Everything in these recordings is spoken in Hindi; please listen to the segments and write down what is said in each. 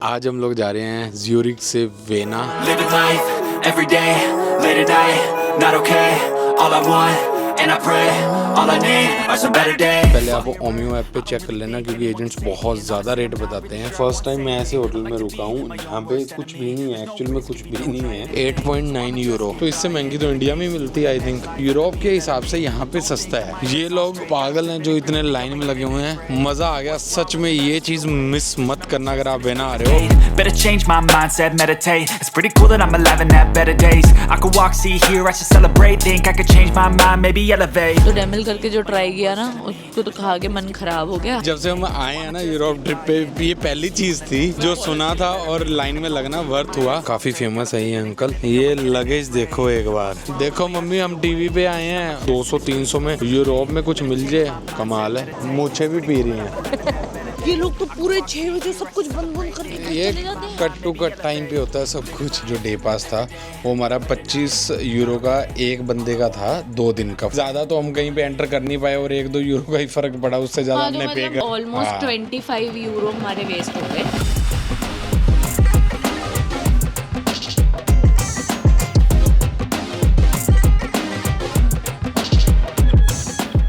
आज हम लोग जा रहे हैं ज्यूरिख से vena. Living life, every day, late at night, not okay. All I want, and I pray, all I need are some better days. पहले आप ओमियो ऐप पे चेक कर लेना क्योंकि एजेंट्स बहुत ज़्यादा रेट बताते हैं। फर्स्ट टाइम मैं ऐसे होटल में रुका हूँ, यहाँ पे कुछ भी नहीं है, एक्चुअल में कुछ भी नहीं है। 8.9 यूरो, तो इससे महंगी तो इंडिया में मिलती है आई थिंक। यूरोप के हिसाब से यहाँ पे सस्ता है। ये लोग पागल हैं जो इतने लाइन में लगे हुए हैं। मज़ा आ गया सच में, ये चीज़ मिस मत करना अगर आप वेना आ रहे हो। Better change my mindset, meditate. It's pretty cool that I'm alive and have better days. I could walk, see, hear, I should celebrate. Think I could change my mind, maybe elevate. तो डेमिल करके जो ट्राई किया ना, उसको तो खा के मन खराब हो गया। जब से हम आए हैं ना यूरोप ट्रिप पे, ये पहली चीज थी जो सुना था और लाइन में लगना वर्थ हुआ। काफी फेमस है ये अंकल। ये लगेज देखो एक बार, देखो मम्मी हम टीवी पे आए हैं 200-300 में, यूरोप में कुछ मिल जाए कमाल है। मूछें भी पी रही हैं। ये लोग तो पूरे 6 बजे सब कुछ बंद करके ये कट टू कट टाइम पे होता है सब कुछ। जो डे पास था वो हमारा 25 यूरो का एक बंदे का था, 2 दिन का। ज्यादा तो हम कहीं पे एंटर कर नहीं पाए और 1-2 यूरो का ही फर्क पड़ा, उससे ज्यादा हमने पे कर ऑलमोस्ट 25 यूरो हमारे वेस्ट हो गए।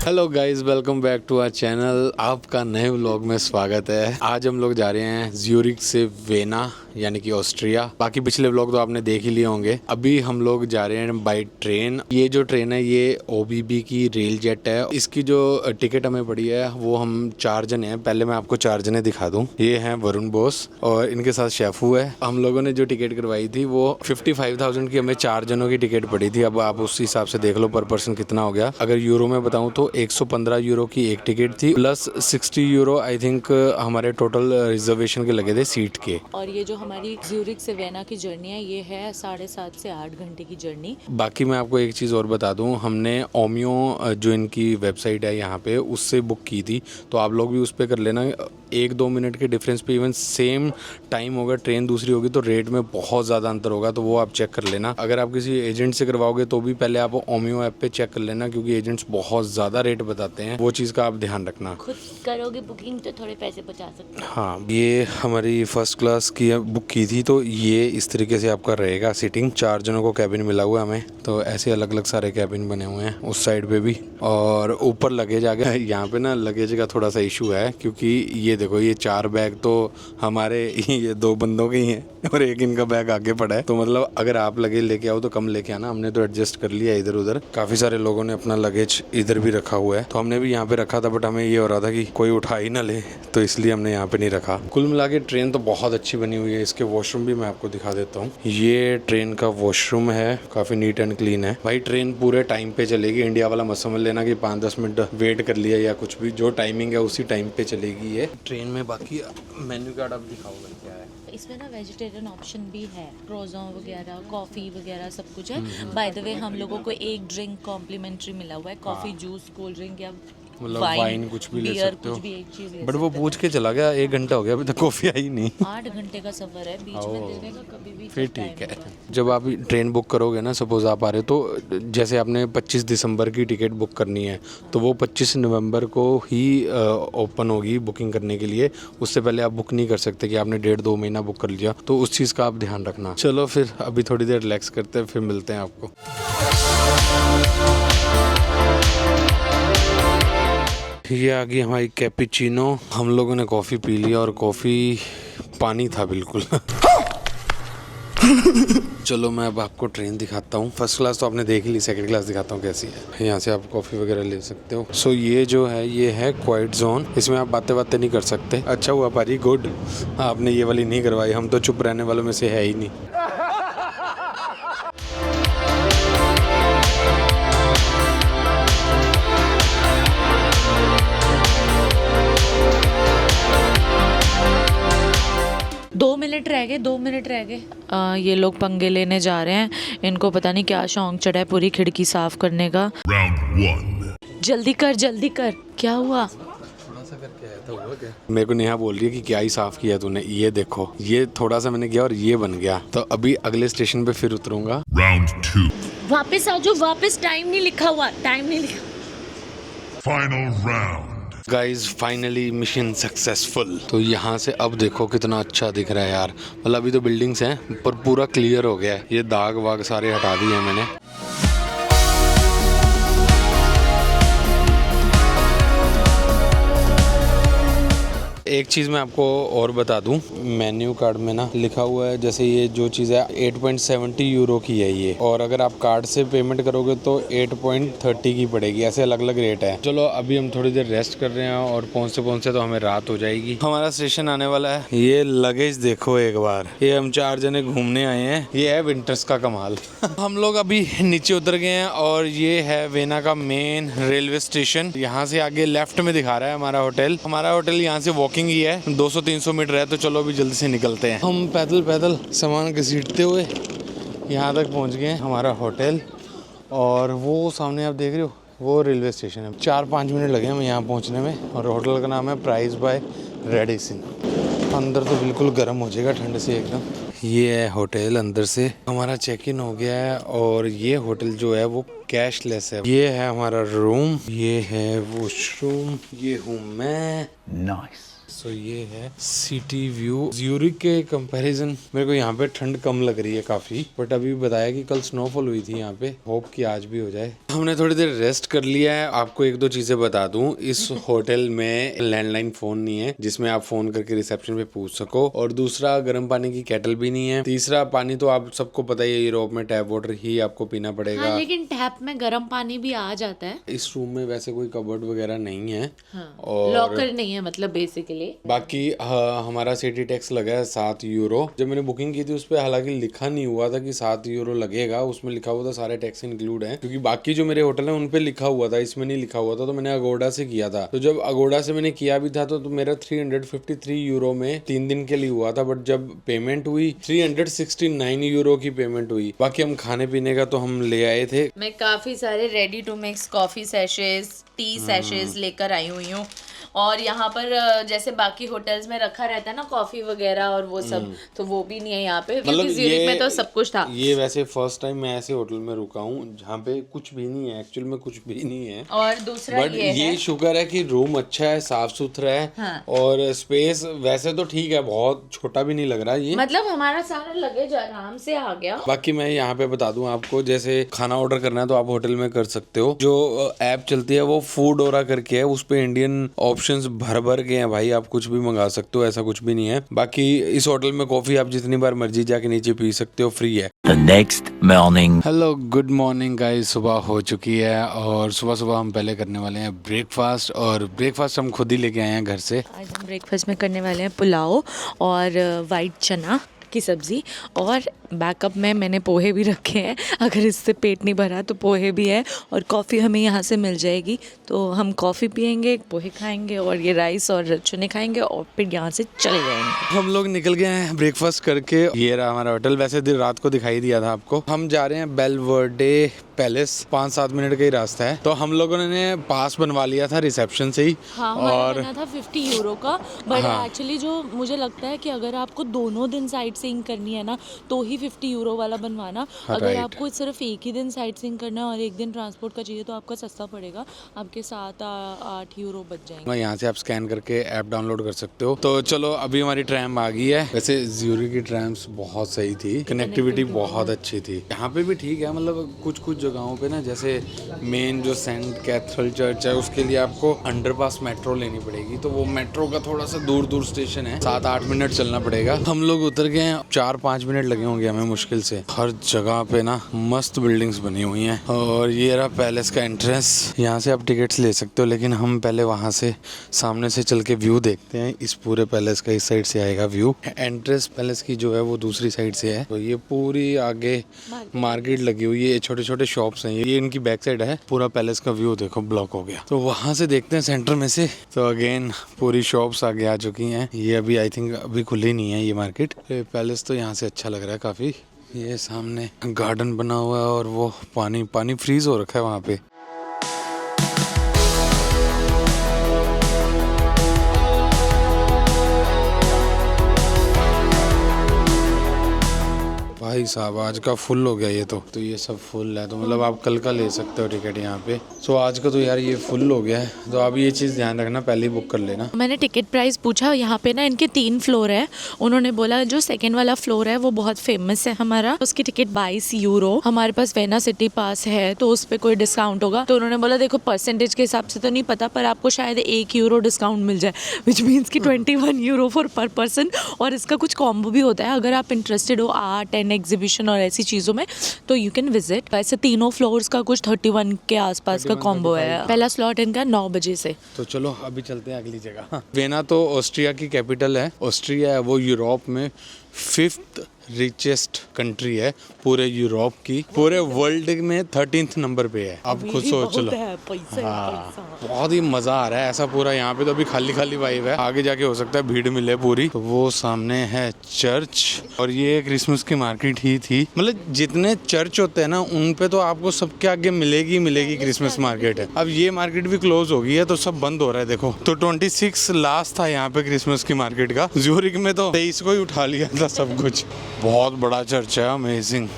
Hello guys, welcome back to our channel. आपका नए व्लॉग में स्वागत है। आज हम लोग जा रहे हैं ज्यूरिख से वेना यानी कि ऑस्ट्रिया। बाकी पिछले व्लॉग तो आपने देख ही लिए होंगे। अभी हम लोग जा रहे हैं बाय ट्रेन। ये जो ट्रेन है ये OBB की रेल जेट है। इसकी जो टिकट हमें पड़ी है वो हम 4 जने हैं। पहले मैं आपको 4 जने दिखा दूं। ये हैं वरुण बोस और इनके साथ शेफू है। हम लोगों ने जो टिकट करवाई थी वो 55,000 की हमें 4 जनों की टिकट पड़ी थी। अब आप उस हिसाब से देख लो पर पर्सन कितना हो गया। अगर यूरो में बताऊं तो 115 यूरो की एक टिकट थी, प्लस 60 यूरो आई थिंक हमारे टोटल रिजर्वेशन के लगे थे सीट के। और ये जो हमारी ज्यूरिख से वेना की जर्नी है ये है 7.5 से 8 घंटे की जर्नी। बाकी मैं आपको एक चीज़ और बता दूं, हमने ओमियो जो इनकी वेबसाइट है यहाँ पे उससे बुक की थी, तो आप लोग भी उस पर कर लेना। 1-2 मिनट के डिफरेंस पे इवन सेम टाइम होगा, ट्रेन दूसरी होगी तो रेट में बहुत ज़्यादा अंतर होगा, तो वो आप चेक कर लेना। अगर आप किसी एजेंट से करवाओगे तो भी पहले आप ओमियो ऐप पे चेक कर लेना क्योंकि एजेंट्स बहुत ज़्यादा रेट बताते हैं, वो चीज़ का आप ध्यान रखना। खुद करोगे बुकिंग तो थोड़े पैसे बचा सकते हैं। हाँ, ये हमारी फर्स्ट क्लास की बुक की थी तो ये इस तरीके से आपका रहेगा सीटिंग। 4 जनों को कैबिन मिला हुआ है हमें, तो ऐसे अलग अलग सारे कैबिन बने हुए हैं उस साइड पे भी। और ऊपर लगेज आ गया। यहाँ पे ना लगेज का थोड़ा सा इशू है क्योंकि ये देखो ये 4 बैग तो हमारे ये 2 बंदों के ही हैं और एक इनका बैग आगे पड़ा है। तो मतलब अगर आप लगेज लेके आओ तो कम लेके आना। हमने तो एडजस्ट कर लिया इधर उधर। काफी सारे लोगों ने अपना लगेज इधर भी रखा हुआ है, तो हमने भी यहाँ पे रखा था, बट हमें ये हो रहा था कि कोई उठा ही ना ले, तो इसलिए हमने यहाँ पे नहीं रखा। कुल मिला के ट्रेन तो बहुत अच्छी बनी हुई है। इसके वॉशरूम भी मैं आपको दिखा देता हूँ। ये ट्रेन का वॉशरूम है, काफी नीट एंड क्लीन है। भाई ट्रेन पूरे टाइम पे चलेगी। इंडिया वाला मत समझ लेना कि 5-10 मिनट वेट कर लिया या कुछ भी। जो टाइमिंग है उसी टाइम पे चलेगी ये ट्रेन में। बाकी मेन्यू कार्ड आप दिखाओगे क्या है इसमें ना वेजिटेरियन ऑप्शन भी है, क्रोज़ों वगैरह, कॉफ़ी वगैरह सब कुछ है। बाय द वे हम लोगों को एक ड्रिंक कॉम्प्लीमेंट्री मिला हुआ है, कॉफ़ी, जूस, कोल्ड ड्रिंक या मतलब वाइन कुछ भी ले सकते हो। कुछ भी एक चीज़ ले बट वो पूछ के चला गया, 1 घंटा हो गया अभी तक कॉफ़ी आई नहीं। 8 घंटे का सफ़र है, बीच में देने का कभी भी फिर ठीक है। जब आप ट्रेन बुक करोगे ना, सपोज आप आ रहे तो जैसे आपने 25 दिसंबर की टिकट बुक करनी है तो वो 25 नवंबर को ही ओपन होगी बुकिंग करने के लिए। उससे पहले आप बुक नहीं कर सकते कि आपने 1.5-2 महीना बुक कर लिया, तो उस चीज़ का आप ध्यान रखना। चलो फिर अभी थोड़ी देर रिलैक्स करते हैं, फिर मिलते हैं आपको। ये आ गई हमारी कैपुचिनो। हम लोगों ने कॉफ़ी पी लिया और कॉफ़ी पानी था बिल्कुल। चलो मैं अब आपको ट्रेन दिखाता हूँ। फर्स्ट क्लास तो आपने देख ही ली, सेकंड क्लास दिखाता हूँ कैसी है। यहाँ से आप कॉफ़ी वगैरह ले सकते हो। सो ये जो है ये है क्वाइट जोन। इसमें आप बातें नहीं कर सकते। अच्छा हुआ पारी, गुड आपने ये वाली नहीं करवाई, हम तो चुप रहने वालों में से है ही नहीं। दो मिनट रह गए। ये लोग पंगे लेने जा रहे हैं। इनको पता नहीं क्या शौक चढ़ा है पूरी खिड़की साफ करने का। Round 1. जल्दी कर। क्या हुआ? थोड़ा सा करके आया था, हुआ क्या? मेरे को नेहा बोल रही है कि क्या ही साफ किया तूने। ये देखो, ये थोड़ा सा मैंने किया और ये बन गया। तो अभी अगले स्टेशन पे फिर उतरूंगा। Round 2. वापस आ जाओ, वापस टाइम नहीं लिखा हुआ। Final round. Guys finally mission successful. तो यहाँ से अब देखो कितना अच्छा दिख रहा है यार। मतलब अभी तो बिल्डिंग्स हैं पर पूरा क्लियर हो गया है। ये दाग वाग सारे हटा दिए हैं मैंने। एक चीज़ मैं आपको और बता दूं, मेन्यू कार्ड में ना लिखा हुआ है, जैसे ये जो चीज़ है 8.70 यूरो की है ये, और अगर आप कार्ड से पेमेंट करोगे तो 8.30 की पड़ेगी। ऐसे अलग अलग रेट है। चलो अभी हम थोड़ी देर रेस्ट कर रहे हैं और पहुँचते तो हमें रात हो जाएगी। हमारा स्टेशन आने वाला है। ये लगेज देखो एक बार, ये हम 4 जने घूमने आए हैं। ये है विंटर्स का कमाल। हम लोग अभी नीचे उतर गए हैं और ये है वेना का मेन रेलवे स्टेशन। यहाँ से आगे लेफ्ट में दिखा रहा है हमारा होटल। हमारा होटल यहाँ से वॉकिंग ही है, 200-300 मीटर है। तो चलो अभी जल्दी से निकलते हैं। हम पैदल सामान घसीटते हुए यहाँ तक पहुँच गए हैं, हमारा होटल। और वो सामने आप देख रहे हो वो रेलवे स्टेशन है। 4-5 मिनट लगे हमें यहाँ पहुँचने में। और होटल का नाम है प्राइस बाय रेडिसन। अंदर तो बिल्कुल गर्म हो जाएगा ठंड से एकदम। ये है होटल अंदर से। हमारा चेक इन हो गया है और ये होटल जो है वो कैशलेस है। ये है हमारा रूम, ये है वॉशरूम, ये हूँ मैं। नाइस। सो ये है सिटी व्यू। ज्यूरिक के कंपैरिजन मेरे को यहाँ पे ठंड कम लग रही है काफ़ी, बट अभी बताया कि कल स्नोफॉल हुई थी यहाँ पे। होप कि आज भी हो जाए। हमने थोड़ी देर रेस्ट कर लिया है। आपको 1-2 चीज़ें बता दूं, इस होटल में लैंडलाइन फ़ोन नहीं है जिसमें आप फ़ोन करके रिसेप्शन पे पूछ सको। और दूसरा, गर्म पानी की केटल भी नहीं है। तीसरा, पानी तो आप सबको पता ही है, यूरोप में टैप वाटर ही आपको पीना पड़ेगा। हाँ, लेकिन टैप में गर्म पानी भी आ जाता है। इस रूम में वैसे कोई कबर्ड वगैरह नहीं है। हाँ, और लॉकर नहीं है, मतलब बेसिकली। बाकी हमारा सिटी टैक्स लगा है 7 यूरो। जब मैंने बुकिंग की थी उस पर हालांकि लिखा नहीं हुआ था कि 7 यूरो लगेगा, उसमें लिखा हुआ था सारे टैक्स इंक्लूड हैं। क्योंकि बाकी जो मेरे होटल है उन पे लिखा हुआ था, इसमें नहीं लिखा हुआ था। तो मैंने अगोडा से किया था। तो जब अगोडा से मैंने किया भी था तो मेरा 353 यूरो में 3 दिन के लिए हुआ था। बट जब पेमेंट हुई 369 यूरो की पेमेंट हुई। बाकी हम खाने पीने का तो हम ले आए थे। मैं काफ़ी सारे ready to mix coffee सैशेज, T सैशेज लेकर आई हुई हूँ। और यहाँ पर जैसे बाकी होटल्स में रखा रहता है ना कॉफ़ी वगैरह और वो सब, तो वो भी नहीं है यहाँ पे। क्योंकि ज्यूरिख में तो सब कुछ था। ये वैसे फर्स्ट टाइम मैं ऐसे होटल में रुका हूँ जहाँ पे कुछ भी नहीं है, एक्चुअल में कुछ भी नहीं है। और दूसरा बट ये शुक्र है कि रूम अच्छा है, साफ सुथरा है। हाँ। और स्पेस वैसे तो ठीक है, बहुत छोटा भी नहीं लग रहा ये। मतलब हमारा सारा लगेज आराम से आ गया। बाकी मैं यहाँ पे बता दूं आपको, जैसे खाना ऑर्डर करना है तो आप होटल में कर सकते हो। जो ऐप चलती है वो फूड ओरा करके है, उस पे इंडियन ऑप्शंस भर के हैं भाई। आप कुछ भी मंगा सकते हो, ऐसा कुछ भी नहीं है। बाकी इस होटल में कॉफी आप जितनी बार मर्जी जाके नीचे पी सकते हो, फ्री है। The next morning. Hello, good morning guys. सुबह हो चुकी है और सुबह हम पहले करने वाले हैं ब्रेकफास्ट। और ब्रेकफास्ट हम खुद ही लेके आए हैं घर से। आज हम ब्रेकफास्ट में करने वाले हैं पुलाव और वाइट चना की सब्ज़ी। और बैकअप में मैंने पोहे भी रखे हैं, अगर इससे पेट नहीं भरा तो पोहे भी है। और कॉफ़ी हमें यहाँ से मिल जाएगी, तो हम कॉफ़ी पियेंगे, पोहे खाएंगे और ये राइस और चने खाएंगे और फिर यहाँ से चले जाएंगे। हम लोग निकल गए हैं ब्रेकफास्ट करके। ये रहा हमारा होटल। वैसे दिन रात को दिखाई दिया था आपको। हम जा रहे हैं बेलवर्डे पैलेस, 5-7 मिनट का ही रास्ता है। तो हम लोगों ने पास बनवा लिया था रिसेप्शन से ही। हाँ, और था 50 यूरो का। बट एक्चुअली जो मुझे लगता है कि अगर आपको दोनों दिन साइट सीइंग करनी है ना तो ही 50 यूरो वाला बनवाना। अगर आपको सिर्फ एक ही दिन साइट सीइंग करना है और एक दिन ट्रांसपोर्ट का चाहिए तो आपका सस्ता पड़ेगा, आपके 7-8 यूरो बच जाएंगे। यहाँ से आप स्कैन करके ऐप डाउनलोड कर सकते हो। तो चलो अभी हमारी ट्रैम आ गई है। वैसे ज्यूरिख की ट्रैम्स बहुत सही थी, कनेक्टिविटी बहुत अच्छी थी। यहाँ पे भी ठीक है, मतलब कुछ जगहों पे ना, जैसे मेन जो सेंट कैथेड्रल चर्च है उसके लिए आपको अंडरपास मेट्रो लेनी पड़ेगी। तो वो मेट्रो का थोड़ा सा दूर स्टेशन है, 7-8 मिनट चलना पड़ेगा। हम लोग उतर गए हैं, 4-5 मिनट लगे होंगे हमें मुश्किल से। हर जगह पे ना मस्त बिल्डिंग्स बनी हुई हैं। और ये रहा पैलेस का एंट्रेंस। यहाँ से आप टिकट्स ले सकते हो, लेकिन हम पहले वहाँ से सामने से चल के व्यू देखते हैं। इस पूरे पैलेस का इस साइड से आएगा व्यू। एंट्रेंस पैलेस की जो है वो दूसरी साइड से है। तो ये पूरी आगे मार्केट लगी हुई है, छोटे शॉप्स हैं। ये इनकी बैक साइड है। पूरा पैलेस का व्यू देखो ब्लॉक हो गया। तो वहाँ से देखते हैं सेंटर में से। तो अगेन पूरी शॉप्स आगे आ चुकी हैं। ये अभी आई थिंक अभी खुली नहीं है ये मार्केट। पैलेस तो यहाँ से अच्छा लग रहा है काफी। ये सामने गार्डन बना हुआ है और वो पानी फ्रीज हो रखा है वहाँ पे। भाई साहब आज का फुल हो गया ये तो ये सब फुल है, तो मतलब आप कल का ले सकते हो टिकट यहाँ पे। सो आज का तो यार ये फुल हो गया है, तो आप ये चीज़ ध्यान रखना, पहले ही बुक कर लेना। मैंने टिकट प्राइस पूछा, यहाँ पे ना इनके 3 फ्लोर है। उन्होंने बोला जो सेकंड वाला फ्लोर है वो बहुत फेमस है हमारा, उसकी टिकट 22 यूरो। हमारे पास वेना सिटी पास है तो उस पर कोई डिस्काउंट होगा। तो उन्होंने बोला देखो परसेंटेज के हिसाब से तो नहीं पता, पर आपको शायद 1 यूरो डिस्काउंट मिल जाए, विच मीन्स कि 21 यूरो फॉर पर पर्सन। और इसका कुछ कॉम्बो भी होता है, अगर आप इंटरेस्टेड हो आर्ट एंड एग्जीबिशन और ऐसी चीज़ों में तो यू कैन विजिट। वैसे तीनों फ्लोर्स का कुछ 31 के आसपास का कॉम्बो है। पहला स्लॉट इनका 9 बजे से। तो चलो अभी चलते हैं अगली जगह। वेना तो ऑस्ट्रिया की कैपिटल है। ऑस्ट्रिया है वो यूरोप में 5th रिचेस्ट कंट्री है पूरे यूरोप की, पूरे वर्ल्ड में 13th नंबर पे है। अब खुद सोच लो, हाँ बहुत ही मजा आ रहा है ऐसा पूरा। यहाँ पे तो अभी खाली खाली वाइब है, आगे जाके हो सकता है भीड़ मिले पूरी। तो वो सामने है चर्च, और ये क्रिसमस की मार्केट ही थी। मतलब जितने चर्च होते हैं ना उन पे तो आपको सबके आगे मिलेगी क्रिसमस मार्केट है। अब ये मार्केट भी क्लोज हो गई है तो सब बंद हो रहा है देखो। तो 26 लास्ट था यहाँ पे क्रिसमस की मार्केट का। ज्यूरिक में तो 23 को ही उठा लिया था सब कुछ। बहुत बड़ा चर्च है, अमेजिंग।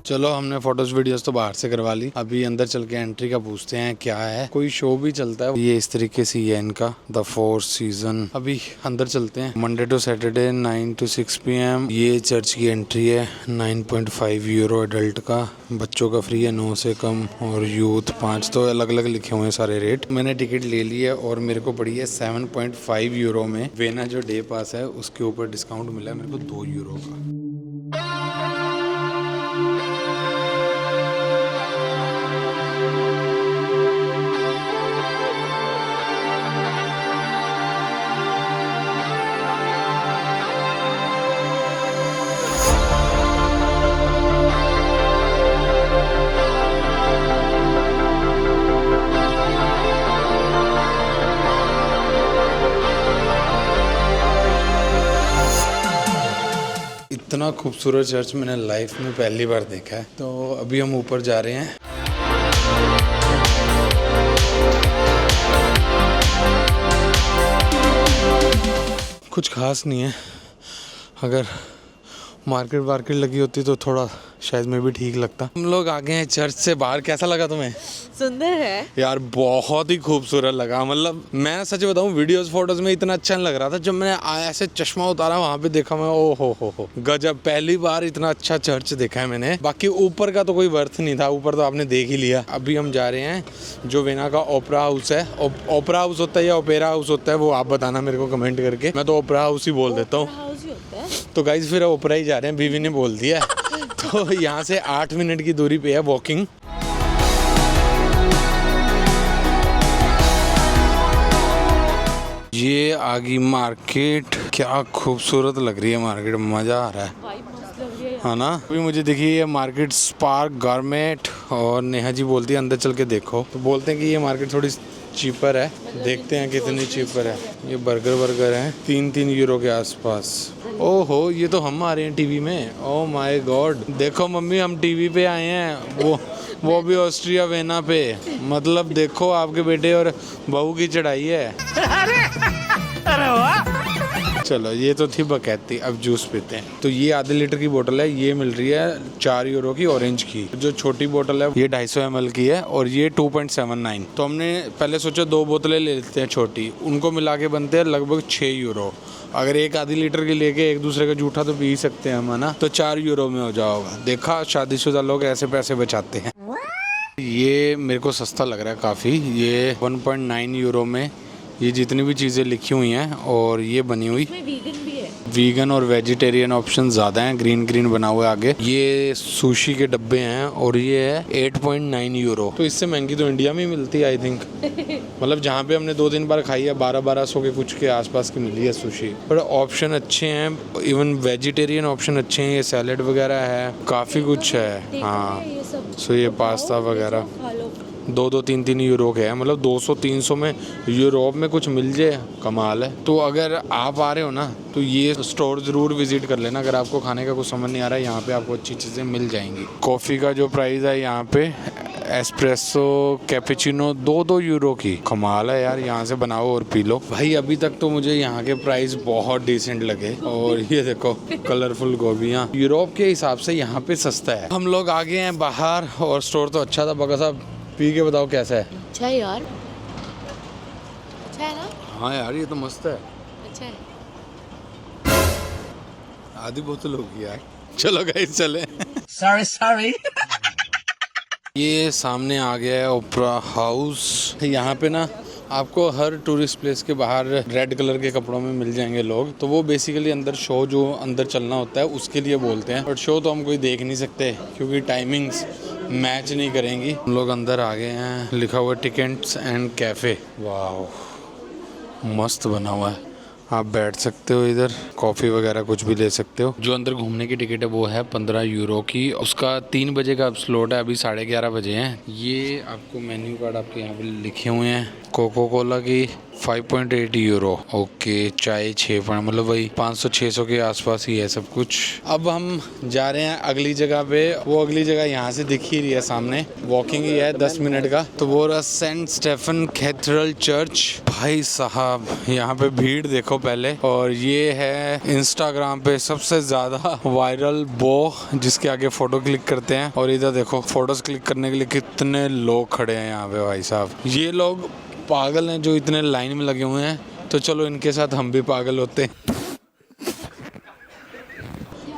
चलो हमने फोटोज वीडियोस तो बाहर से करवा ली, अभी अंदर चल के एंट्री का पूछते हैं क्या है। कोई शो भी चलता है, ये इस तरीके से ये है इनका द 4th सीजन। अभी अंदर चलते हैं। Monday to Saturday 9 to 6 PM। ये चर्च की एंट्री है 9.5 यूरो एडल्ट का, बच्चों का फ्री है 9 से कम, और यूथ 5। तो अलग अलग लिखे हुए हैं सारे रेट। मैंने टिकट ले ली है और मेरे को पड़ी है 7.5 यूरो में। वेना जो डे पास है उसके ऊपर डिस्काउंट मिला है मेरे को 2 यूरो का। इतना खूबसूरत चर्च मैंने लाइफ में पहली बार देखा है। तो अभी हम ऊपर जा रहे हैं। कुछ खास नहीं है, अगर मार्केट वार्केट लगी होती तो थोड़ा शायद में भी ठीक लगता। हम लोग आ गए हैं चर्च से बाहर। कैसा लगा तुम्हें? सुंदर है यार, बहुत ही खूबसूरत लगा। मतलब मैं सच बताऊं वीडियोस फोटोज में इतना अच्छा नहीं लग रहा था, जब मैंने ऐसे चश्मा उतारा वहाँ पे देखा मैं, ओ हो गजब। पहली बार इतना अच्छा चर्च देखा है मैंने। बाकी ऊपर का तो कोई वर्थ नहीं था, ऊपर तो आपने देख ही लिया। अभी हम जा रहे हैं जो वेना का ओपेरा हाउस है। ओपेरा हाउस होता है या ओपेरा हाउस होता है वो आप बताना मेरे को कमेंट करके। मैं तो ओपेरा हाउस ही बोल देता हूँ। तो गाइस फिर ओपेरा ही जा रहे हैं, बीवी ने बोल दिया। तो यहाँ से 8 मिनट की दूरी पे है वॉकिंग। ये आगे मार्केट, क्या खूबसूरत लग रही है मार्केट, मजा आ रहा है ना। अभी मुझे देखिए ये मार्केट स्पार्क गारमेंट, और नेहा जी बोलती है अंदर चल के देखो। तो बोलते हैं कि ये मार्केट थोड़ी चीपर है, देखते हैं कितनी चीपर है। ये बर्गर हैं 3 यूरो के आसपास। ओहो, ये तो हम आ रहे हैं टीवी में। ओह माय गॉड, देखो मम्मी हम टीवी पे आए हैं, वो भी ऑस्ट्रिया वेना पे। मतलब देखो आपके बेटे और बहू की चढ़ाई है। अरे वाह। चलो ये तो थी बकैती, अब जूस पीते हैं। तो ये आधे लीटर की बोतल है, ये मिल रही है 4 यूरो की ऑरेंज की। जो छोटी बोतल है ये 250 ml की है और ये 2.79। तो हमने पहले सोचा 2 बोतलें ले लेते हैं छोटी, उनको मिला के बनते हैं लगभग 6 यूरो। अगर एक आधी लीटर की लेके एक दूसरे का जूठा तो पी सकते हैं हम, है ना। तो 4 यूरो में हो जाओगा। देखा, शादीशुदा लोग ऐसे पैसे बचाते हैं। ये मेरे को सस्ता लग रहा है काफ़ी। ये 1.9 यूरो में ये जितनी भी चीज़ें लिखी हुई हैं, और ये बनी हुई वीगन और वेजिटेरियन ऑप्शन ज़्यादा हैं। ग्रीन बना हुआ है आगे। ये सुशी के डब्बे हैं और ये है 8.9 यूरो। तो इससे महंगी तो इंडिया में ही मिलती है आई थिंक। मतलब जहाँ पे हमने 2-3 बार खाई है 1200 के कुछ के आसपास की मिली है सुशी। पर ऑप्शन अच्छे हैं, इवन वेजिटेरियन ऑप्शन अच्छे हैं। ये सैलेड वगैरह है, काफ़ी कुछ है। हाँ, सो ये पास्ता वगैरह 2-3 यूरो के है। मतलब 200-300 में यूरोप में कुछ मिल जाए, कमाल है। तो अगर आप आ रहे हो ना तो ये स्टोर ज़रूर विजिट कर लेना। अगर आपको खाने का कुछ समझ नहीं आ रहा है, यहाँ पे आपको अच्छी चीज़ें मिल जाएंगी। कॉफ़ी का जो प्राइस है यहाँ पे एस्प्रेसो कैपेचिनो 2-2 यूरो की। कमाल है यार, यहाँ से बनाओ और पी लो। भाई अभी तक तो मुझे यहाँ के प्राइस बहुत डिसेंट लगे। और ये देखो कलरफुल गोभियाँ, यूरोप के हिसाब से यहाँ पे सस्ता है। हम लोग आ गए हैं बाहर और स्टोर तो अच्छा था। बगा साहब पी के बताओ कैसा है। अच्छा है यार, अच्छा है ना? हाँ यार ये तो मस्त है। अच्छा है। आधी बोतल होगी यार। चलो गाइस चले। Sorry. ये सामने आ गया है ओपेरा हाउस। यहाँ पे ना आपको हर टूरिस्ट प्लेस के बाहर रेड कलर के कपड़ों में मिल जाएंगे लोग। तो वो बेसिकली अंदर शो जो अंदर चलना होता है उसके लिए बोलते हैं। बट शो तो हम कोई देख नहीं सकते क्योंकि टाइमिंग्स मैच नहीं करेंगी। हम लोग अंदर आ गए हैं। लिखा हुआ टिकट्स एंड कैफ़े। वाह मस्त बना हुआ है। आप बैठ सकते हो इधर, कॉफ़ी वगैरह कुछ भी ले सकते हो। जो अंदर घूमने की टिकट है वो है 15 यूरो की। उसका 3 बजे का स्लॉट है, अभी 11:30 बजे हैं। ये आपको मेन्यू कार्ड आपके यहाँ पे लिखे हुए हैं। कोको कोला की 5.8 यूरो। ओके, चाय 6 पॉइंट, मतलब वही 500-600 के आसपास ही है सब कुछ। अब हम जा रहे हैं अगली जगह पे। वो अगली जगह यहाँ से दिख ही रही है सामने, वॉकिंग ही है 10 मिनट का। तो वो रहा सेंट स्टेफन कैथेड्रल चर्च। भाई साहब यहाँ पे भीड़ देखो पहले। और ये है इंस्टाग्राम पे सबसे ज्यादा वायरल बो जिसके आगे फोटो क्लिक करते हैं। और इधर देखो फोटोज क्लिक करने के लिए कितने लोग खड़े हैं यहाँ पे। भाई साहब ये लोग पागल हैं जो इतने लाइन में लगे हुए हैं। तो चलो इनके साथ हम भी पागल होते हैं।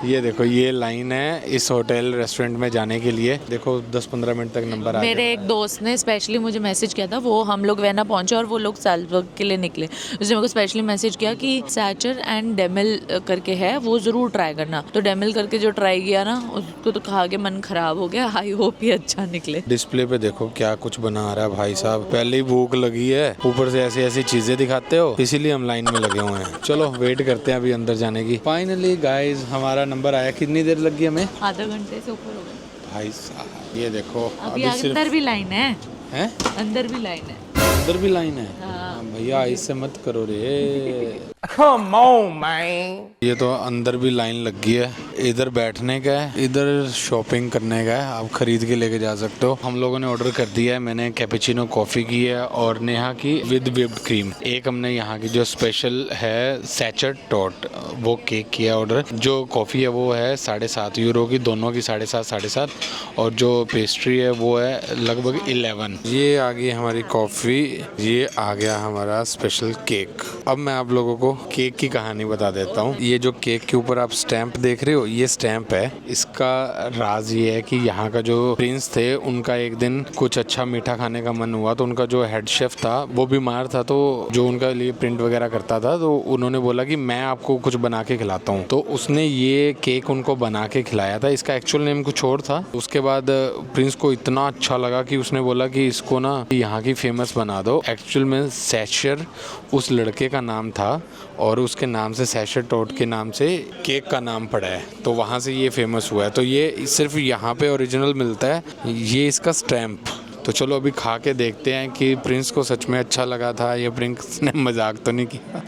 ये देखो ये लाइन है इस होटल रेस्टोरेंट में जाने के लिए। देखो 10-15 मिनट तक नंबर आ गया। मेरे एक दोस्त ने स्पेशली मुझे मैसेज किया था। वो हम लोग वेना पहुंचे और वो लोग साल्जबर्ग के लिए निकले। उसने मेरे को स्पेशली मैसेज किया कि सैचर एंड डेमिल करके है, वो ज़रूर ट्राई करना। तो डेमिल करके जो ट्राई किया ना, उसको तो खा के मन खराब हो गया। आई होप ये अच्छा निकले। डिस्प्ले पे देखो क्या कुछ बना रहा है भाई साहब। पहले ही भूख लगी है, ऊपर से ऐसी ऐसी चीजें दिखाते हो, इसीलिए हम लाइन में लगे हुए हैं। चलो वेट करते हैं अभी अंदर जाने की। फाइनली गाइज हमारा नंबर आया। कितनी देर लगी हमें? आधा घंटे से ऊपर हो गया। भाई साहब ये देखो अभी अंदर भी लाइन है। हैं? अंदर भी लाइन है। अंदर भी लाइन है। हाँ। भैया इससे मत करो रे। Come on, man. ये तो अंदर भी लाइन लग गई है। इधर बैठने का है, इधर शॉपिंग करने का है। आप खरीद के लेके जा सकते हो। हम लोगों ने ऑर्डर कर दिया है। मैंने कैपेचिनो कॉफ़ी की है और नेहा की विद व्हिप्ड क्रीम। एक हमने यहाँ की जो स्पेशल है सैचर टॉट, वो केक किया ऑर्डर। जो कॉफ़ी है वो है 7.5 यूरो की, दोनों की 7.5। और जो पेस्ट्री है वो है लगभग 11। ये आ गई हमारी कॉफ़ी, ये आ गया हमारा स्पेशल केक। अब मैं आप लोगों को केक की कहानी बता देता हूँ। ये जो केक के ऊपर आप स्टैंप देख रहे हो, ये स्टैंप है। इसका राज ये है कि यहाँ का जो प्रिंस थे, उनका एक दिन कुछ अच्छा मीठा खाने का मन हुआ। तो उनका जो हेड शेफ था वो बीमार था, तो जो उनका लिए प्रिंट वगैरह करता था, तो उन्होंने बोला कि मैं आपको कुछ बना के खिलाता हूँ। तो उसने ये केक उनको बना के खिलाया था। इसका एक्चुअल नेम कुछ और था। उसके बाद प्रिंस को इतना अच्छा लगा कि उसने बोला कि इसको ना यहाँ की फेमस बना दो। एक्चुअल में सैचर उस लड़के का नाम था और उसके नाम से सैचर टॉट के नाम से केक का नाम पड़ा है। तो वहाँ से ये फेमस हुआ है। तो ये सिर्फ यहाँ पे ओरिजिनल मिलता है, ये इसका स्टैम्प। तो चलो अभी खा के देखते हैं कि प्रिंस को सच में अच्छा लगा था या प्रिंस ने मजाक तो नहीं किया।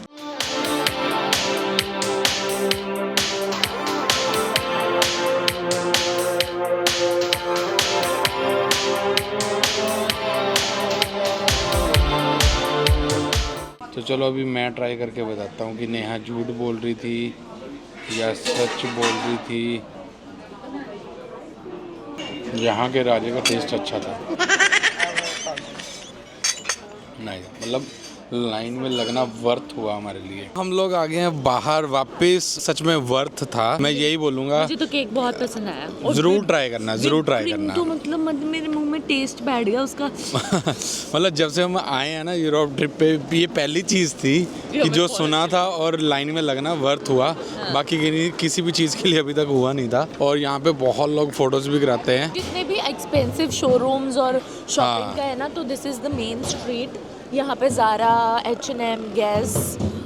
तो चलो अभी मैं ट्राई करके बताता हूँ कि नेहा झूठ बोल रही थी या सच बोल रही थी। यहाँ के राजे का टेस्ट अच्छा था। नहीं मतलब लाइन में लगना वर्थ हुआ हमारे लिए। हम लोग आ गए हैं बाहर वापस। सच में वर्थ था, मैं यही बोलूँगा। मुझे तो केक बहुत पसंद आया। और ज़रूर ट्राई करना, ज़रूर ट्राई करना। तो मतलब मेरे मुंह में टेस्ट बैठ गया उसका। मतलब जब से हम आए हैं ना यूरोप ट्रिप पे, ये पहली चीज़ थी कि जो सुना था और लाइन में लगना वर्थ हुआ। बाकी किसी भी चीज़ के लिए अभी तक हुआ नहीं था। और यहाँ पे बहुत लोग फोटोज भी कराते हैं। जितने भी एक्सपेंसिव शोरूम्स और शॉपिंग का है ना, तो this is the main street. यहाँ पे ज़ारा, H&M, Guess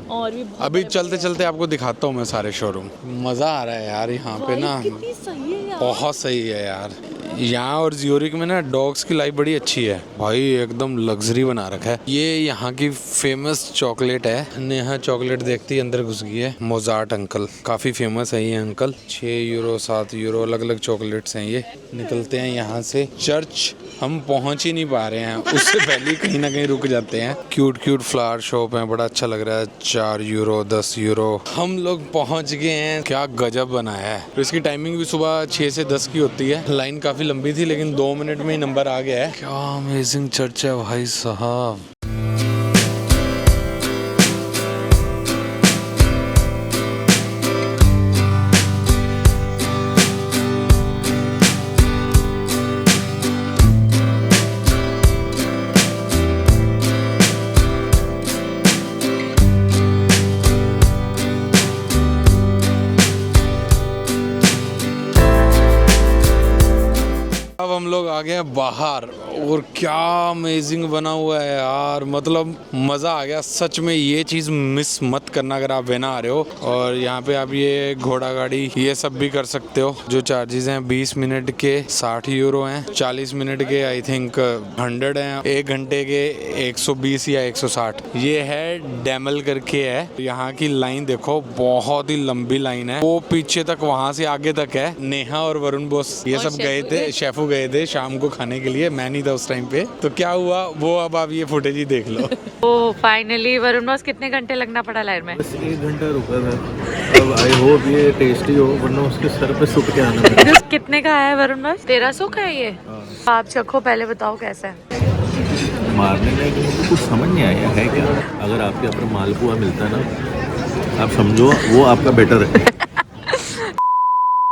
और भी अभी चलते चलते आपको दिखाता हूँ मैं सारे शोरूम। मज़ा आ रहा है यार यहाँ पे ना, कितनी सही है यार। बहुत सही है यार। यहाँ और ज्यूरिक में ना डॉग्स की लाइफ बड़ी अच्छी है भाई, एकदम लग्जरी बना रखा है। ये यहाँ की फेमस चॉकलेट है। नेहा चॉकलेट देखती अंदर घुस गई है। मोजार्ट अंकल काफ़ी फेमस है ये अंकल। 6 यूरो 7 यूरो अलग अलग चॉकलेट्स हैं ये। निकलते हैं यहाँ से। चर्च हम पहुंच ही नहीं पा रहे हैं, उससे पहले ही कहीं ना कहीं रुक जाते हैं। क्यूट क्यूट फ्लावर शॉप है, बड़ा अच्छा लग रहा है। 4 यूरो 10 यूरो। हम लोग पहुंच गए हैं। क्या गजब बनाया है। तो इसकी टाइमिंग भी सुबह 6 से 10 की होती है। लाइन काफ़ी लंबी थी लेकिन 2 मिनट में ही नंबर आ गया है। क्या अमेजिंग चर्च है भाई साहब। अब हम लोग आ गए हैं बाहर और क्या अमेजिंग बना हुआ है यार, मतलब मज़ा आ गया सच में। ये चीज़ मिस मत करना अगर आप वेना आ रहे हो। और यहाँ पे आप ये घोड़ा गाड़ी ये सब भी कर सकते हो। जो चार्जेस हैं 20 मिनट के 60 यूरो हैं, 40 मिनट के आई थिंक 100 हैं, 1 घंटे के 120 या 160। ये है डेमल करके है। यहाँ की लाइन देखो, बहुत ही लंबी लाइन है, वो पीछे तक वहाँ से आगे तक है। नेहा और वरुण बोस ये सब गए थे, शेफू गए थे शाम को खाने के लिए। मैं नहीं था उस टाइम पे। तो क्या हुआ वो अब आप ये फुटेज ही देख लो। ओ फाइनली वरुण बॉस कितने घंटे लगना पड़ा लाइन में? बस 1 घंटा रुका था। अब आई होप ये टेस्टी हो, वरना उसके सर पे सुट के आना पड़ेगा। कितने का है वरुण बॉस? 1300 का है ये। आप चखो पहले, बताओ कैसा है। मारने में कि मुझे कुछ समझ नहीं आया है क्या। अगर आपके यहाँ पर मालपुआ मिलता ना, आप समझो वो आपका बेटर है।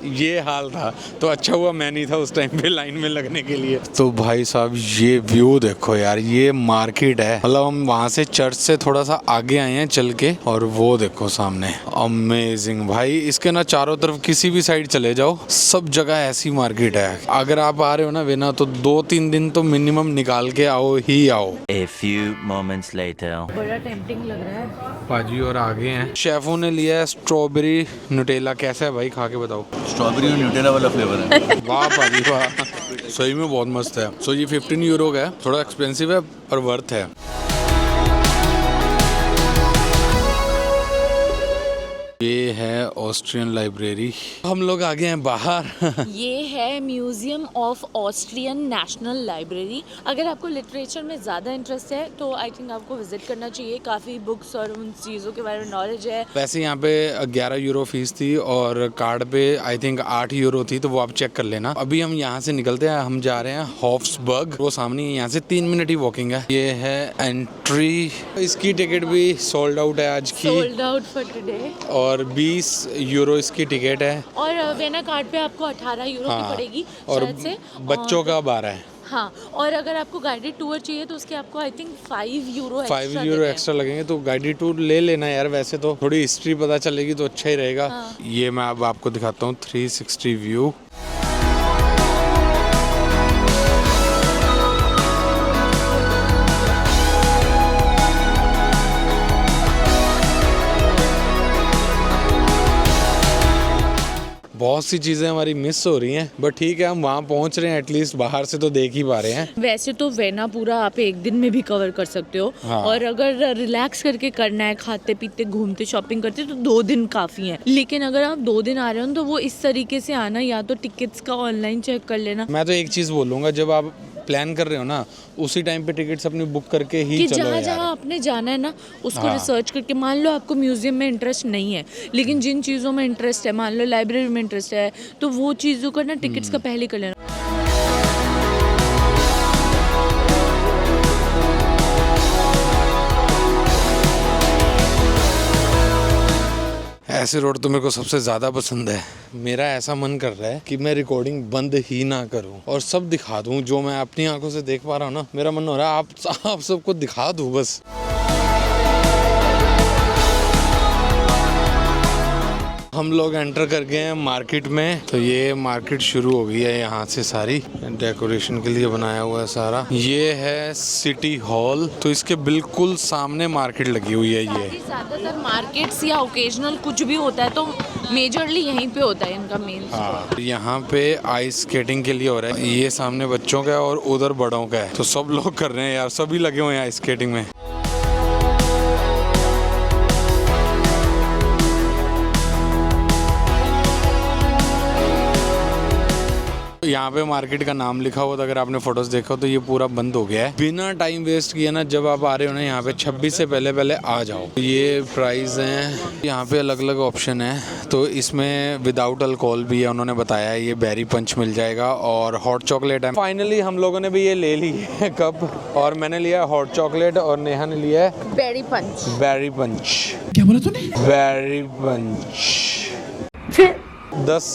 ये हाल था तो अच्छा हुआ मैं नहीं था उस टाइम पे लाइन में लगने के लिए। तो भाई साहब ये व्यू देखो यार, ये मार्केट है। मतलब हम वहाँ से चर्च से थोड़ा सा आगे आए हैं चल के, और वो देखो सामने अमेजिंग भाई। इसके ना चारों तरफ किसी भी साइड चले जाओ, सब जगह ऐसी मार्केट है। अगर आप आ रहे हो ना वेना तो 2-3 दिन तो मिनिमम निकाल के आओ ही आओ। A few moments later. बड़ा टेम्पटिंग लग रहा है। पाजी और आगे हैं। शेफों ने लिया है स्ट्रॉबेरी नुटेला। कैसा है भाई, खा के बताओ। स्ट्रॉबेरी और न्यूटेला वाला फ्लेवर है। वाह पाजी वाह, सही में बहुत मस्त है। सो ये 15 यूरो का है, थोड़ा एक्सपेंसिव है पर वर्थ है। ये है ऑस्ट्रियन लाइब्रेरी। हम लोग आ गए हैं बाहर। ये है museum of Austrian national library. अगर आपको लिटरेचर में ज़्यादा इंटरेस्ट है तो आई थिंक आपको विजिट करना चाहिए। काफ़ी बुक्स और उन चीज़ों के बारे में नॉलेज है। वैसे यहाँ पे 11 यूरो फीस थी और कार्ड पे आई थिंक 8 यूरो थी, तो वो आप चेक कर लेना। अभी हम यहाँ से निकलते हैं, हम जा रहे हैं हॉफ्सबर्ग, वो सामने ही, यहाँ से 3 मिनट ही वॉकिंग है। ये है एंट्री। इसकी टिकट भी सोल्ड आउट है आज की, सोल्ड आउट फॉर टुडे। और 20 यूरो इसकी टिकट है। और वेना कार्ड पे आपको 18 यूरो की पड़ेगी और शायद से। बच्चों का 12 है। हाँ, और अगर आपको गाइडेड टूर चाहिए तो उसके आपको I think 5 euro 5 euro extra लगेंगे। तो गाइडेड टूर ले लेना यार, वैसे तो थोड़ी हिस्ट्री पता चलेगी तो अच्छा ही रहेगा। ये मैं अब आपको दिखाता हूँ 360 व्यू। बहुत सी चीज़ें हमारी मिस हो रही हैं, बट ठीक है हम वहाँ पहुँच रहे हैं, एटलीस्ट बाहर से तो देख ही पा रहे हैं। वैसे तो वेना पूरा आप एक दिन में भी कवर कर सकते हो। हाँ। और अगर रिलैक्स करके करना है, खाते पीते घूमते शॉपिंग करते, तो 2 दिन काफ़ी हैं। लेकिन अगर आप 2 दिन आ रहे हो तो वो इस तरीके से आना, या तो टिकट्स का ऑनलाइन चेक कर लेना। मैं तो एक चीज़ बोलूँगा, जब आप प्लान कर रहे हो ना उसी टाइम पे टिकट्स अपनी बुक करके ही कि चलो जहाँ यार। जहाँ आपने जाना है ना उसको हाँ। रिसर्च करके। मान लो आपको म्यूजियम में इंटरेस्ट नहीं है, लेकिन जिन चीज़ों में इंटरेस्ट है, मान लो लाइब्रेरी में इंटरेस्ट है, तो वो चीज़ों का ना टिकट्स का पहले कर लेना। ऐसे रोड तो मेरे को सबसे ज़्यादा पसंद है। मेरा ऐसा मन कर रहा है कि मैं रिकॉर्डिंग बंद ही ना करूं और सब दिखा दूं जो मैं अपनी आंखों से देख पा रहा हूं ना। मेरा मन हो रहा है आप सबको दिखा दूं बस। हम लोग एंटर कर गए हैं मार्केट में। तो ये मार्केट शुरू हो गई है यहाँ से, सारी डेकोरेशन के लिए बनाया हुआ है सारा। ये है सिटी हॉल, तो इसके बिल्कुल सामने मार्केट लगी हुई है। ये ज़्यादातर मार्केट्स या ओकेजनल कुछ भी होता है तो मेजरली यहीं पे होता है इनका मेन। हाँ, यहाँ पे आइस स्केटिंग के लिए हो रहा है। ये सामने बच्चों का है और उधर बड़ों का है, तो सब लोग कर रहे हैं यार, सभी लगे हुए हैं आइस स्केटिंग में। यहाँ पे मार्केट का नाम लिखा हुआ था, अगर आपने फोटोज देखा हो तो ये पूरा बंद हो गया है। बिना टाइम वेस्ट किए ना, जब आप आ रहे हो ना यहाँ पे 26 से पहले पहले आ जाओ। ये प्राइस हैं, यहाँ पे अलग अलग ऑप्शन है। तो इसमें विदाउट अल्कोहल भी है, उन्होंने बताया है। ये बेरी पंच मिल जाएगा और हॉट चॉकलेट है। फाइनली हम लोगों ने भी ये ले ली है कप, और मैंने लिया हॉट चॉकलेट और नेहा ने लिया है बेरी पंच। बेरी पंच। क्या बोला तूने? बेरी पंच। 10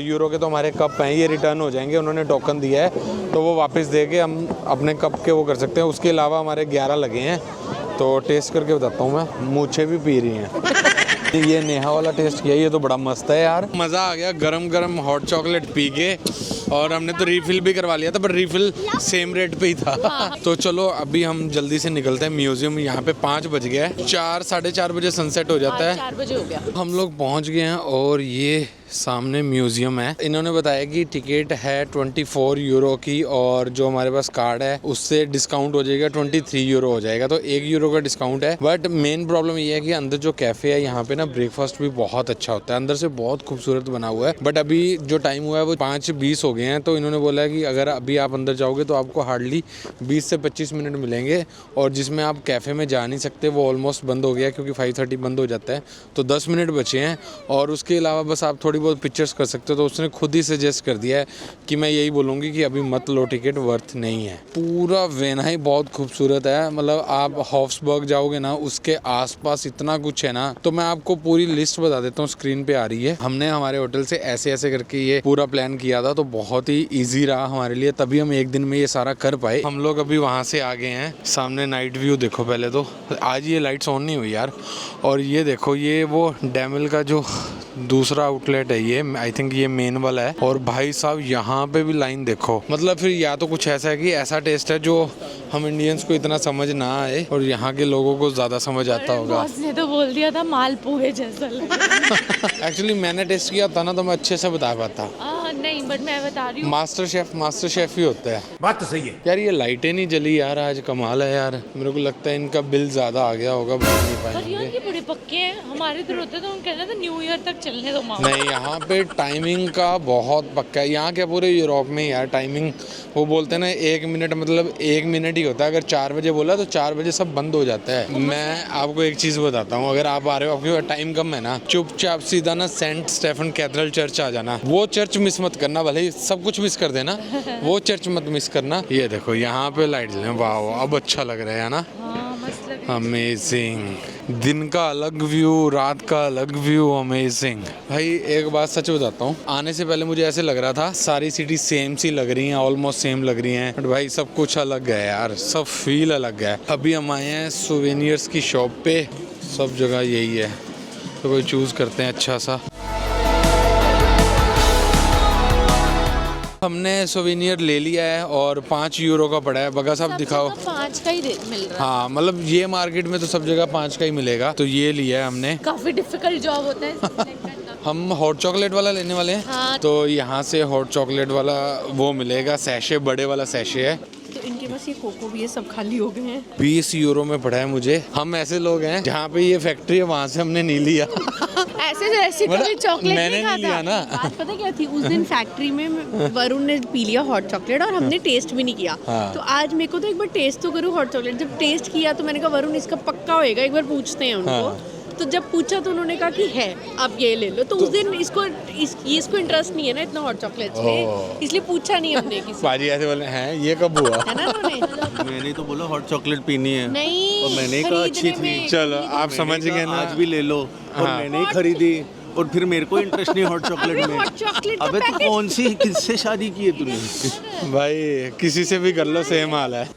यूरो के तो हमारे कप हैं, ये रिटर्न हो जाएंगे। उन्होंने टोकन दिया है तो वो वापस दे के हम अपने कप के वो कर सकते हैं। उसके अलावा हमारे 11 लगे हैं, तो टेस्ट करके बताता हूँ मैं। मूछें भी पी रही हैं। ये नेहा वाला टेस्ट किया, ये तो बड़ा मस्त है यार। मज़ा आ गया गरम गरम हॉट चॉकलेट पी के, और हमने तो रिफिल भी करवा लिया था, पर रिफिल सेम रेट पे ही था। तो चलो अभी हम जल्दी से निकलते हैं म्यूजियम। यहाँ पे 5 बज गया है, 4 साढ़े 4 बजे सनसेट हो जाता है। 4 बजे हो गया। हम लोग पहुँच गए हैं और ये सामने म्यूजियम है। इन्होंने बताया कि टिकट है 24 यूरो की, और जो हमारे पास कार्ड है उससे डिस्काउंट हो जाएगा, 23 यूरो हो जाएगा। तो 1 यूरो का डिस्काउंट है। बट मेन प्रॉब्लम ये है कि अंदर जो कैफे है यहाँ पे ना, ब्रेकफास्ट भी बहुत अच्छा होता है। अंदर से बहुत खूबसूरत बना हुआ है। बट अभी जो टाइम हुआ है वो 5:20 हो गए हैं। तो इन्होंने बोला है कि अगर अभी आप अंदर जाओगे तो आपको हार्डली 20 से 25 मिनट मिलेंगे, और जिसमें आप कैफे में जा नहीं सकते, वो ऑलमोस्ट बंद हो गया क्योंकि 5:30 बंद हो जाता है। तो 10 मिनट बचे हैं, और उसके अलावा बस आप थोड़ी बहुत पिक्चर्स कर सकते हो। तो उसने खुद ही सजेस्ट कर दिया है कि मैं यही बोलूँगी कि अभी मत लो, टिकट वर्थ नहीं है। पूरा वेना ही बहुत खूबसूरत है। मतलब आप हॉफ्सबर्ग जाओगे ना, उसके आसपास इतना कुछ है ना। तो मैं आपको पूरी लिस्ट बता देता हूँ, स्क्रीन पे आ रही है। हमने हमारे होटल से ऐसे ऐसे करके ये पूरा प्लान किया था, तो बहुत ही ईजी रहा हमारे लिए, तभी हम एक दिन में ये सारा कर पाए। हम लोग अभी वहाँ से आ गए हैं। सामने नाइट व्यू देखो पहले तो। आज ये लाइट्स ऑन नहीं हुई यार। और ये देखो, ये वो डेमिल का जो दूसरा आउटलेट है, ये आई थिंक ये मेन वाला है। और भाई साहब यहाँ पे भी लाइन देखो। मतलब फिर या तो कुछ ऐसा है कि ऐसा टेस्ट है जो हम इंडियंस को इतना समझ ना आए, और यहाँ के लोगों को ज़्यादा समझ आता होगा। बॉस ने तो बोल दिया था मालपुए जैसा लगा। एक्चुअली मैंने टेस्ट किया था ना, तो मैं अच्छे से बता पाता। नहीं, बट मैं बता रही हूँ, मास्टर शेफ ही होता है। बात तो सही है यार। ये लाइटें नहीं जली यार, आज कमाल है यार। मेरे को लगता है इनका बिल ज़्यादा आ गया होगा, बच नहीं पर यार पाएंगे। ये बड़े पक्के हैं। हमारे इधर होते तो हम कहते थे न्यू ईयर तक चलने दो मामा। नहीं, यहाँ पे टाइमिंग का बहुत पक्का है। यहाँ क्या पूरे यूरोप में यार टाइमिंग, वो बोलते हैं ना 1 मिनट मतलब 1 मिनट ही होता है। अगर 4 बजे बोला तो 4 बजे सब बंद हो जाता है। मैं आपको एक चीज़ बताता हूँ, अगर आप आ रहे हो, आपके पास टाइम कम है ना, चुपचाप सीधा ना सेंट स्टेफन कैथेड्रल चर्च आ जाना। वो चर्च मिस मत करना, भले ही सब कुछ मिस कर देना, वो चर्च मत मिस करना। ये देखो यहाँ पे लाइट जले, वाह अब अच्छा लग रहा है ना। मस्त लग रहा है। अमेजिंग। दिन का अलग व्यू, रात का अलग व्यू, अमेजिंग। भाई एक बात सच बताता हूँ, आने से पहले मुझे ऐसे लग रहा था सारी सिटी सेम सी लग रही हैं, ऑलमोस्ट सेम लग रही हैं। बट भाई सब कुछ अलग है यार, सब फील अलग है। अभी हम आए हैं सोवेनियर्स की शॉप पे। सब जगह यही है, तो कोई चूज़ करते हैं अच्छा सा। हमने सोवेनियर ले लिया है और 5 यूरो का पड़ा है। बगा साहब दिखाओ। 5 का ही मिल रहा है। हाँ, मतलब ये मार्केट में तो सब जगह 5 का ही मिलेगा, तो ये लिया है हमने। काफी डिफिकल्ट जॉब होता है। हम हॉट चॉकलेट वाला लेने वाले हैं। हाँ। तो यहाँ से हॉट चॉकलेट वाला वो मिलेगा, सैशे, बड़े वाला सैशे है। तो इनके पास ये कोको भी है, सब खाली हो गए हैं। 20 यूरो में पड़ा है मुझे। हम ऐसे लोग हैं जहाँ पे ये फैक्ट्री है, वहाँ से हमने नहीं लिया। ऐसे कभी चॉकलेट मैंने नहीं लिया ना। बात पता क्या थी, उस दिन फैक्ट्री में वरुण ने पी लिया हॉट चॉकलेट और हमने टेस्ट भी नहीं किया। हाँ। तो आज मेरे को तो एक बार टेस्ट तो करूँ हॉट चॉकलेट। जब टेस्ट किया तो मैंने कहा वरुण इसका पक्का होएगा, एक बार पूछते हैं उनको। हाँ। तो जब पूछा तो उन्होंने कहा कि है, आप ये ले लो। तो उस दिन इसको इंटरेस्ट नहीं है ना इतना हॉट चॉकलेट में, इसलिए पूछा नहीं हमने किसी। बाजी ऐसे बोले हैं, ये कब हुआ? है ना उन्होंने? मैंने तो बोला हॉट चॉकलेट पीनी है, नहीं, और मैंने कहा अच्छी खरीदने थी। में- चलो आप समझ गए ना। आज भी ले लो, और हाँ। मैंने ही खरीदी, और फिर मेरे को इंटरेस्ट नहीं हॉट चॉकलेट में। हॉट चॉकलेट का अबे तो पैकेट- कौन सी किससे शादी की है तूने? भाई किसी से भी कर लो, सेम हाल है।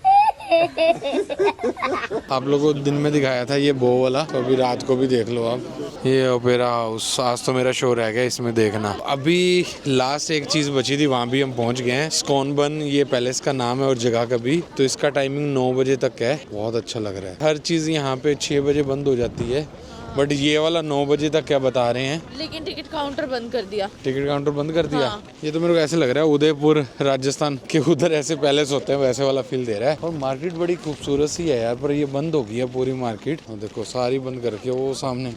आप लोगों को दिन में दिखाया था ये बो वाला, तो अभी रात को भी देख लो आप। ये ओपेरा हाउस, आज तो मेरा शो रह गया इसमें देखना। अभी लास्ट एक चीज़ बची थी, वहाँ भी हम पहुँच गए हैं। स्कॉनबर्न ये पैलेस का नाम है और जगह का भी। तो इसका टाइमिंग 9 बजे तक है। बहुत अच्छा लग रहा है। हर चीज़ यहाँ पे 6 बजे बंद हो जाती है, बट ये वाला 9 बजे तक क्या बता रहे हैं। लेकिन टिकट काउंटर बंद कर दिया। टिकट काउंटर बंद कर दिया। हाँ। ये तो मेरे को ऐसे लग रहा है उदयपुर राजस्थान के उधर ऐसे पैलेस होते हैं, वैसे वाला फील दे रहा है। और मार्केट बड़ी खूबसूरत सी है यार, पर ये बंद हो गई है पूरी मार्केट। देखो सारी बंद करके, वो सामने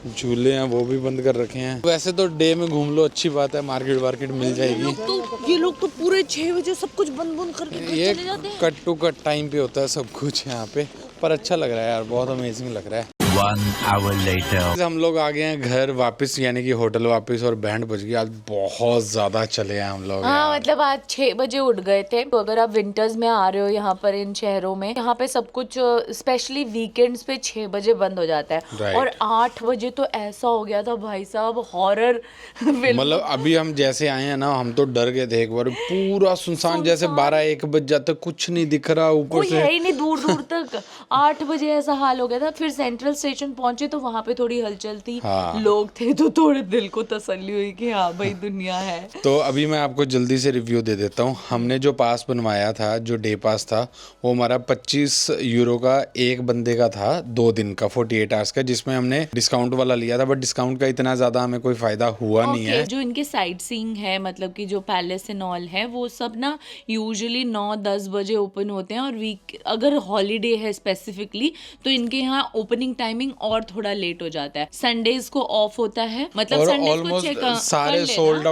झूले हैं वो भी बंद कर रखे हैं। वैसे तो डे में घूम लो, अच्छी बात है, मार्केट वार्केट मिल जाएगी। तो ये लोग तो पूरे 6 बजे सब कुछ बंद बंद करके घर ये चले जाते हैं। कट टू कट टाइम पे होता है सब कुछ यहाँ पे, पर अच्छा लग रहा है यार, बहुत अमेजिंग लग रहा है। 1 hour later. हम लोग आ गए हैं घर वापस, यानी कि होटल वापस, और बैंड बज गई। आज बहुत ज्यादा चले हैं हम लोग हाँ यार। मतलब आज 6 बजे उठ गए थे। तो अगर आप विंटर्स में आ रहे हो यहाँ पर इन शहरों में, यहाँ पे सब कुछ स्पेशली वीकेंड्स पे 6 बजे बंद हो जाता है। Right. और 8 बजे तो ऐसा हो गया था भाई साहब, हॉरर फिल्म। मतलब अभी हम जैसे आए हैं ना, हम तो डर गए थे एक बार, पूरा सुनसान, जैसे 12-1 बज जाता, कुछ नहीं दिख रहा ऊपर कोई से। है ही नहीं दूर दूर तक। 8 बजे ऐसा हाल हो गया था। फिर सेंट्रल स्टेशन पहुंचे तो वहां पे थोड़ी हलचल थी, हाँ। लोग थे, तो थोड़े दिल को तसल्ली हुई कि हाँ भाई दुनिया है। तो अभी मैं आपको जल्दी से रिव्यू दे देता हूँ। हमने जो पास बनवाया था, जो डे पास था, वो हमारा 25 यूरो का एक बंदे का था, 2 दिन का, 48 आवर्स का, जिसमें हमने डिस्काउंट वाला लिया था। बट डिस्काउंट का इतना ज़्यादा हमें कोई फ़ायदा हुआ नहीं है। जो इनके साइट सीइंग है, मतलब कि जो पैलेस एंड ऑल है, वो सब ना यूजुअली 9-10 बजे ओपन होते हैं। और वीक अगर हॉलीडे है स्पेसिफिकली, तो इनके यहाँ ओपनिंग टाइमिंग और थोड़ा लेट हो जाता है। संडेज को ऑफ होता है, मतलब और संडेज को ऑलमोस्ट चेक सारे सोल्ड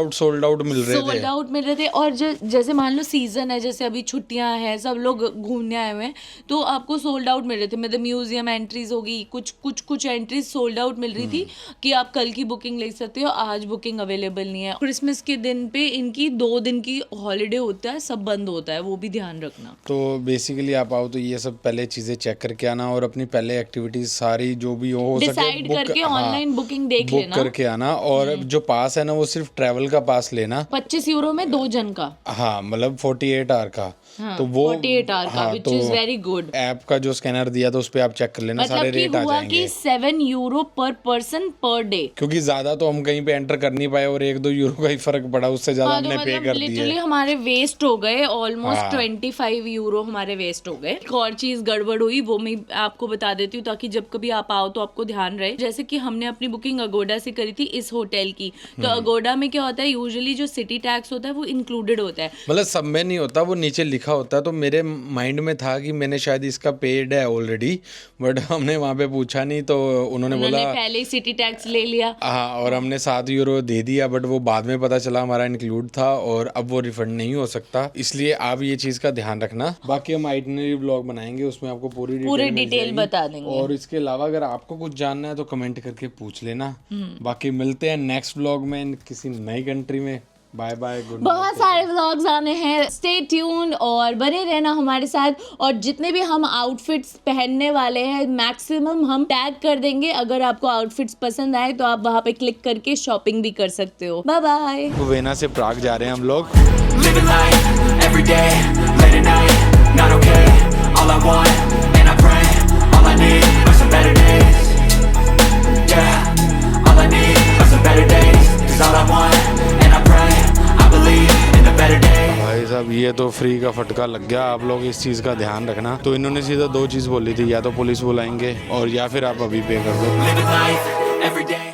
आउट मिल रहे थे। सोल्ड आउट मिल रहे थे। और जैसे मान लो सीजन है, जैसे अभी छुट्टियां हैं, सब लोग घूमने आए हुए हैं, तो आपको सोल्ड आउट मिल रहे थे। मतलब म्यूजियम एंट्रीज होगी, कुछ एंट्रीज सोल्ड आउट मिल रही थी कि आप कल की बुकिंग ले सकते हो, आज बुकिंग अवेलेबल नहीं है। क्रिसमस के दिन पे इनकी 2 दिन की हॉलीडे होता है, सब बंद होता है, वो भी ध्यान रखना। तो बेसिकली आप आओ तो ये सब पहले चीज़ें चेक करके आना, और अपनी पहले एक्टिविटीज सारी जो भी हो सके डिसाइड करके ऑनलाइन बुकिंग देख बुक लेना। करके आना। और जो पास है ना, वो सिर्फ ट्रैवल का पास लेना, 25 यूरो में 2 जन का। हाँ, मतलब 48 आवर का। हाँ, तो वो 48 आवर का, हाँ, विच तो इज वेरी गुड। ऐप का जो स्कैनर दिया था उस पे आप चेक कर लेना, सारे मतलब कि रेट आ हुआ जाएंगे। कि 7 यूरो पर पर्सन पर डे। क्योंकि ज्यादा तो हम कहीं पे एंटर कर नहीं पाए, और 1-2 यूरो का ही फर्क पड़ा, उससे ज्यादा हाँ, तो हमने पे मतलब कर लिटरली दिए। हमारे वेस्ट हो गए ऑलमोस्ट हाँ। 25 यूरो हमारे वेस्ट हो गए। एक और चीज गड़बड़ हुई, वो मैं आपको बता देती हूँ, ताकि जब कभी आप आओ तो आपको ध्यान रहे। जैसे कि हमने अपनी बुकिंग अगोडा से करी थी इस होटल की, तो अगोडा में क्या होता है, यूजुअली जो सिटी टैक्स होता है वो इंक्लूडेड होता है। मतलब सब में नहीं होता, वो नीचे लिखा होता है। तो मेरे माइंड में था कि मैंने शायद इसका पेड है ऑलरेडी, बट हमने वहाँ पे पूछा नहीं, तो उन्होंने बोला पहले ही सिटी टैक्स ले लिया। हाँ, और हमने 7 यूरो दे दिया। बट वो बाद में पता चला हमारा इंक्लूड था, और अब वो रिफंड नहीं हो सकता, इसलिए आप ये चीज़ का ध्यान रखना। बाकी हम आइटनरी ब्लॉग बनाएंगे, उसमें आपको पूरी डिटेल मिल डिटेल जाएगी। बता देंगे। और इसके अलावा अगर आपको कुछ जानना है तो कमेंट करके पूछ लेना। बाकी मिलते हैं नेक्स्ट ब्लॉग में किसी नई कंट्री में। Bye bye, good. बहुत सारे व्लॉग्स आने हैं, स्टे ट्यून्ड और बने रहना हमारे साथ। और जितने भी हम आउटफिट्स पहनने वाले हैं, मैक्सिमम हम टैग कर देंगे। अगर आपको आउटफिट्स पसंद आए तो आप वहाँ पे क्लिक करके शॉपिंग भी कर सकते हो। Bye bye. वेना से प्राग जा रहे हैं हम लोग। Living life, every day, late at night, not okay. All I want, and I pray, all I need are some better days. Yeah, all I need are some better days. 'Cause all I want, and I pray, I believe in the better days. भाई साहब, ये तो फ्री का फटका लग गया। आप लोग इस चीज़ का ध्यान रखना। तो इन्होंने सीधा 2 चीज़ बोली थी, या तो पुलिस बुलाएंगे और या फिर आप अभी पे कर दो। Living life, every day.